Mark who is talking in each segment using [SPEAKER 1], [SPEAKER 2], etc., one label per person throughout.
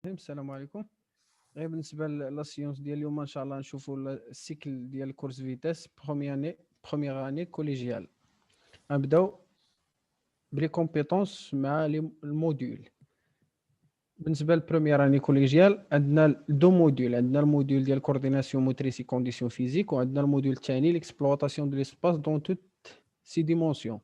[SPEAKER 1] السلام عليكم. غير بالنسبه لا سيونس ديال اليوم ان شاء الله نشوفوا السيكل ديال كورس فيتاس بروميير اني كوليجيال. غنبداو بلي كومبيتونس مع الموديول. بالنسبه للبروميير اني كوليجيال عندنا دو موديول، عندنا الموديول ديال كورديناسيون موتريس كونديسيون فيزيك، وعندنا الموديول الثاني ليكسبلوطاسيون دو ليسباس دون توت سي ديمونسيون.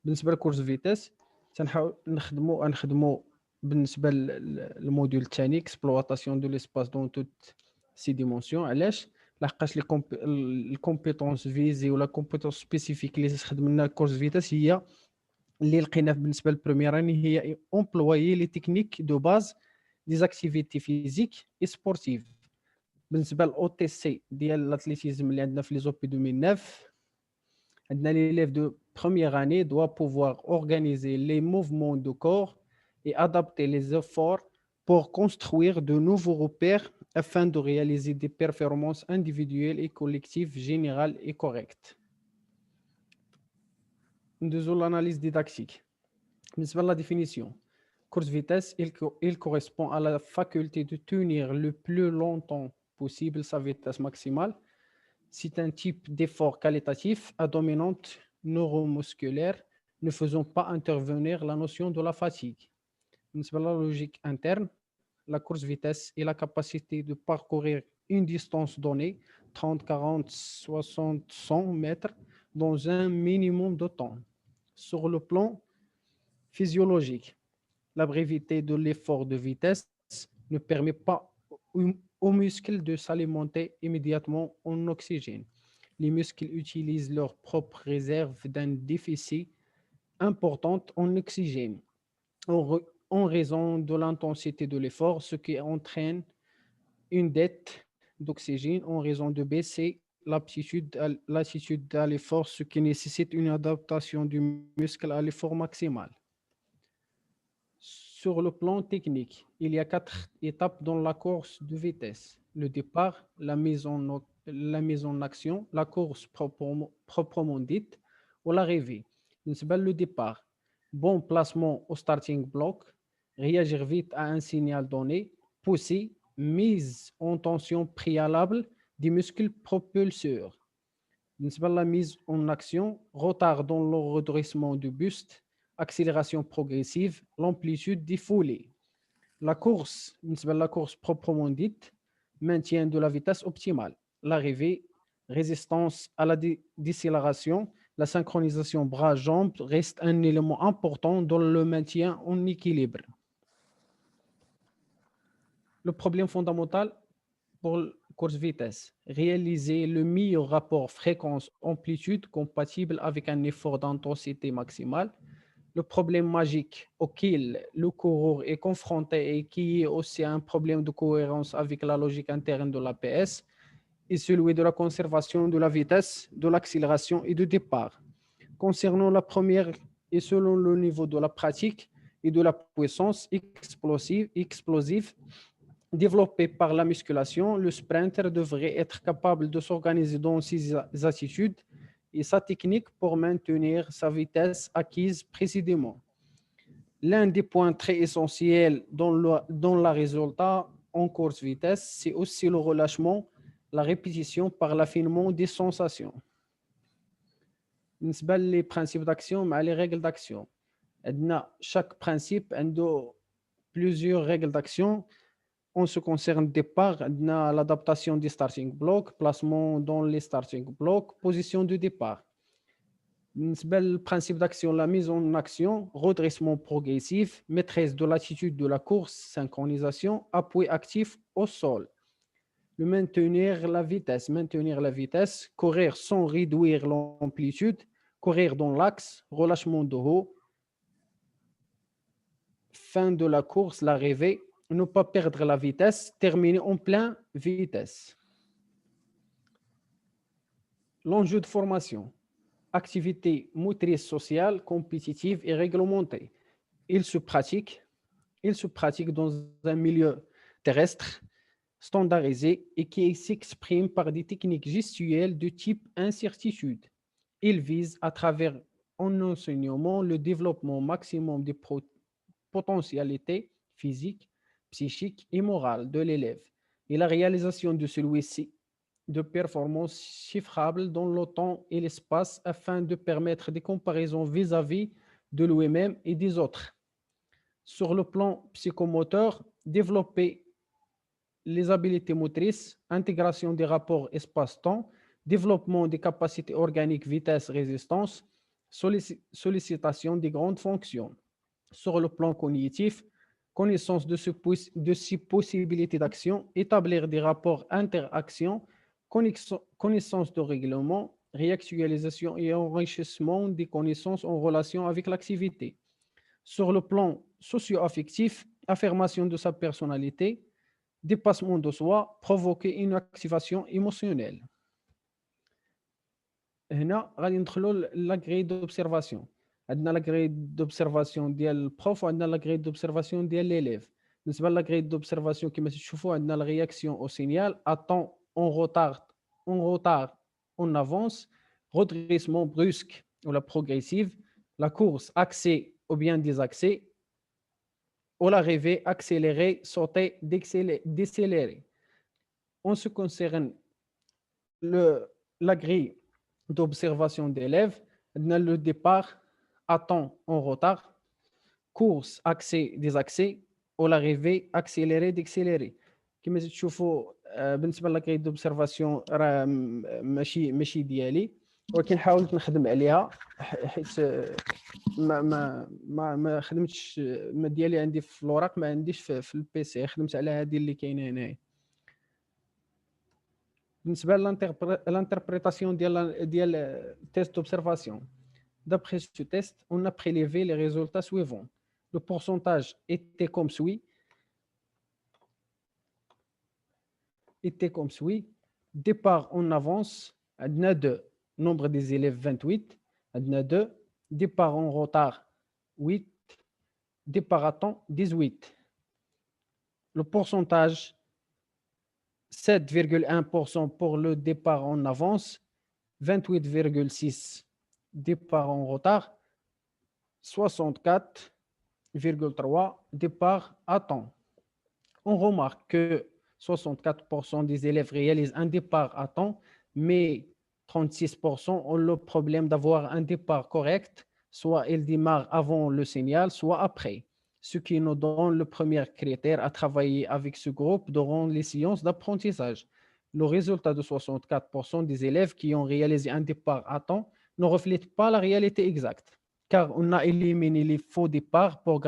[SPEAKER 1] بالنسبه لكورس فيتاس تنحاول نخدموا بالنسبه للموديول الثاني اكسبلوطاسيون دو ليسباس دون توت سي ديمونسيون. علاش؟ لحقاش الكومبيتونس فيزي ولا كومبيتونس سبيسيفيك اللي خدمنا الكورس فيتاس هي اللي لقينا بالنسبه للبروميير اني هي امبلويي لي تكنيك دو باز دي زاكتيفيتي فيزيك اي سبورتيف. بالنسبه للاو تي سي ديال الاتليتيزم اللي عندنا في لي زوبي 2009، عندنا l'élève de première année doit pouvoir organiser les mouvements de corps et adapter les efforts pour construire de nouveaux repères afin de réaliser des performances individuelles et collectives générales et correctes. Nous l'analyse didactique. بالنسبة la définition. Course vitesse, il correspond à la faculté de tenir le plus longtemps possible sa vitesse maximale. C'est un type d'effort qualitatif à dominante neuromusculaire ne faisant pas intervenir la notion de la fatigue. بالنسبة la logique interne, la course vitesse est la capacité de parcourir une distance donnée, 30, 40, 60, 100 mètres, dans un minimum de temps. Sur le plan physiologique, la brevité de l'effort de vitesse ne permet pas aux muscles de s'alimenter immédiatement en oxygène. Les muscles utilisent leur propre réserve d'un déficit important en oxygène en raison de l'intensité de l'effort, ce qui entraîne une dette d'oxygène en raison de baisser l'attitude à l'effort, ce qui nécessite une adaptation du muscle à l'effort maximal. Sur le plan technique, il y a 4 étapes dans la course de vitesse: le départ, la mise en action, la course proprement dite, ou l'arrivée. Le départ, bon placement au starting block, réagir vite à un signal donné, pousser, mise en tension préalable des muscles propulseurs. La mise en action, retard dans le redressement du buste, accélération progressive, l'amplitude des foulées. La course proprement dite, maintien de la vitesse optimale. L'arrivée, résistance à la décélération, la synchronisation bras-jambes reste un élément important dans le maintien en équilibre. Le problème fondamental pour la course vitesse, réaliser le meilleur rapport fréquence-amplitude compatible avec un effort d'intensité maximale. Le problème magique auquel le coureur est confronté et qui est aussi un problème de cohérence avec la logique interne de l'APS est celui de la conservation de la vitesse, de l'accélération et du départ. Concernant la première, et selon le niveau de la pratique et de la puissance explosive développée par la musculation, le sprinter devrait être capable de s'organiser dans ses attitudes et sa technique pour maintenir sa vitesse acquise précédemment. L'un des points très essentiels dans la résultat en course vitesse, c'est aussi le relâchement, la répétition par l'affinement des sensations. بالنسبة les principes d'action مع les règles d'action. Chaque principe a plusieurs règles d'action. En ce qui concerne le départ, l'adaptation des starting blocks, placement dans les starting blocks, position de départ. Le principe d'action, la mise en action, redressement progressif, maîtrise de l'attitude de la course, synchronisation, appui actif au sol. Maintenir la vitesse, courir sans réduire l'amplitude, courir dans l'axe, relâchement de haut, fin de la course, l'arrivée, ne pas perdre la vitesse, terminer en pleine vitesse. L'enjeu de formation, activité motrice sociale, compétitive et réglementée. Il se pratique dans un milieu terrestre standardisé et qui s'exprime par des techniques gestuelles de type incertitude. Il vise à travers un enseignement le développement maximum des potentialités physiques, psychique et morale de l'élève et la réalisation de celui-ci de performances chiffrables dans le temps et l'espace afin de permettre des comparaisons vis-à-vis de lui-même et des autres. Sur le plan psychomoteur, développer les habiletés motrices, intégration des rapports espace-temps, développement des capacités organiques vitesse-résistance, sollicitation des grandes fonctions. Sur le plan cognitif, connaissance de ces possibilités d'action, établir des rapports interaction, connaissance de règlement, réactualisation et enrichissement des connaissances en relation avec l'activité. Sur le plan socio-affectif, affirmation de sa personnalité, dépassement de soi, provoquer une activation émotionnelle. هنا غادي ندخلوا لا غري دوبسيرفاسيون. عندنا لا غري دوبسيرفاسيون ديال البروف وعندنا لا غري دوبسيرفاسيون ديال ليليف. بالنسبه لا غري دوبسيرفاسيون كما تشوفوا عندنا لا رياكسيون او سينيال اتون اون retard en avance, redressement brusque ou la progressive, la course axée ou bien désaxée, ou l'arrivée accélérée, sauter, décélérer. En ce qui concerne la grille d'observation d'élèves, le départ à temps en retard, course accès désaccès ou l'arrivée accélérée décélérée. كما تشوفوا بالنسبه للاكري دوبسيرفاسيون راه ماشي ديالي ولكن حاولت نخدم عليها حيت ما خدمتش ما ديالي عندي في الوراق ما عنديش في البيسي خدمت على هذه اللي كاينه هنايا. بالنسبه للانتربريتاسيون ديال تيست دوبسيرفاسيون. D'après ce test, on a prélevé les résultats suivants. Le pourcentage était comme suit. Départ en avance, on a 2. Nombre des élèves 28. On a 2. Départ en retard 8. Départ à temps 18. Le pourcentage 7,1% pour le départ en avance, 28,6% départ en retard, 64,3% départ à temps. On remarque que 64% des élèves réalisent un départ à temps, mais 36% ont le problème d'avoir un départ correct, soit ils démarrent avant le signal, soit après. Ce qui nous donne le premier critère à travailler avec ce groupe durant les séances d'apprentissage. Le résultat de 64% des élèves qui ont réalisé un départ à temps ne reflète pas la réalité exacte, car on a éliminé les faux départs pour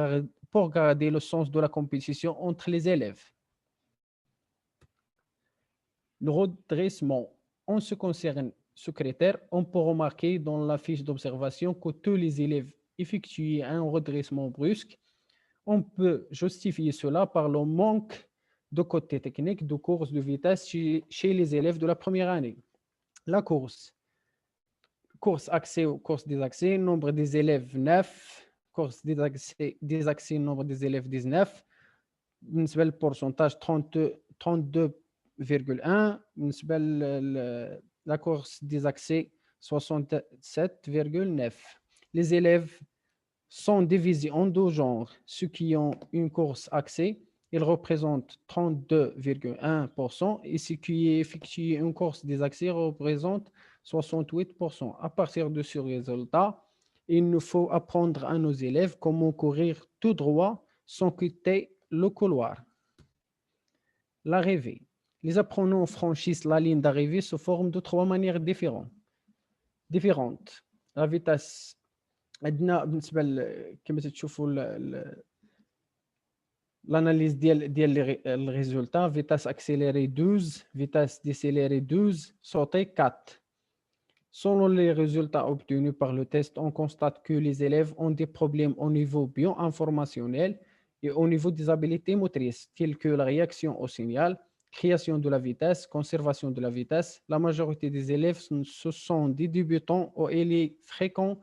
[SPEAKER 1] garder le sens de la compétition entre les élèves. Le redressement, en ce qui concerne ce critère, on peut remarquer dans la fiche d'observation que tous les élèves effectuent un redressement brusque. On peut justifier cela par le manque de côté technique de course de vitesse chez les élèves de la première année. La course accès ou course désaxée, nombre des élèves 9, course désaxée, nombre des élèves 19, بالنسبة pourcentage 32,1, la course désaxée 67,9. Les élèves sont divisés en deux genres. Ceux qui ont une course axée, ils représentent 32,1% et ceux qui effectuent une course désaxée représentent 68%. À partir de ce résultat, il nous faut apprendre à nos élèves comment courir tout droit sans quitter le couloir. L'arrivée. Les apprenants franchissent la ligne d'arrivée sous forme de 3 manières différentes. La vitesse. عندنا بالنسبه كما تشوفوا l'analyse ديال les résultats, vitesse accélérée 12, vitesse décélérée 12, sauter 4. Selon les résultats obtenus par le test, on constate que les élèves ont des problèmes au niveau bio-informationnel et au niveau des habiletés motrices, telles que la réaction au signal, création de la vitesse, conservation de la vitesse. La majorité des élèves, ce sont des débutants où il est fréquent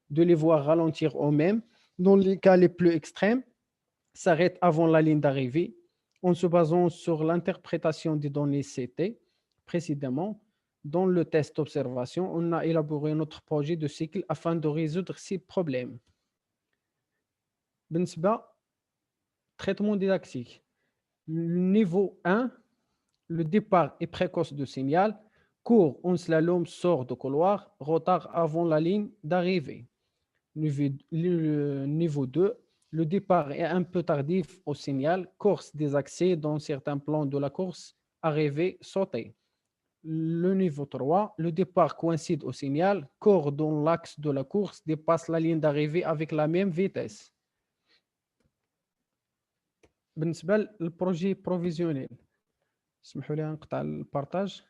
[SPEAKER 1] de les voir ralentir eux-mêmes. Dans les cas les plus extrêmes, s'arrêtent avant la ligne d'arrivée en se basant sur l'interprétation des données CT. Précédemment, dans le test d'observation, on a élaboré notre projet de cycle afin de résoudre ces problèmes. بالنسبة traitement didactique. Niveau 1, le départ est précoce de signal. Court en slalom, sort de couloir, retard avant la ligne d'arrivée. Niveau 2, le départ est un peu tardif au signal. Course des accès dans certains plans de la course. Arrivée, sauter. Le niveau 3, le départ coïncide au signal. Court dans l'axe de la course, dépasse la ligne d'arrivée avec la même vitesse. بالنسبة للبروجي بروفيزيونيل اسمحوا لي نقطع البارتاج.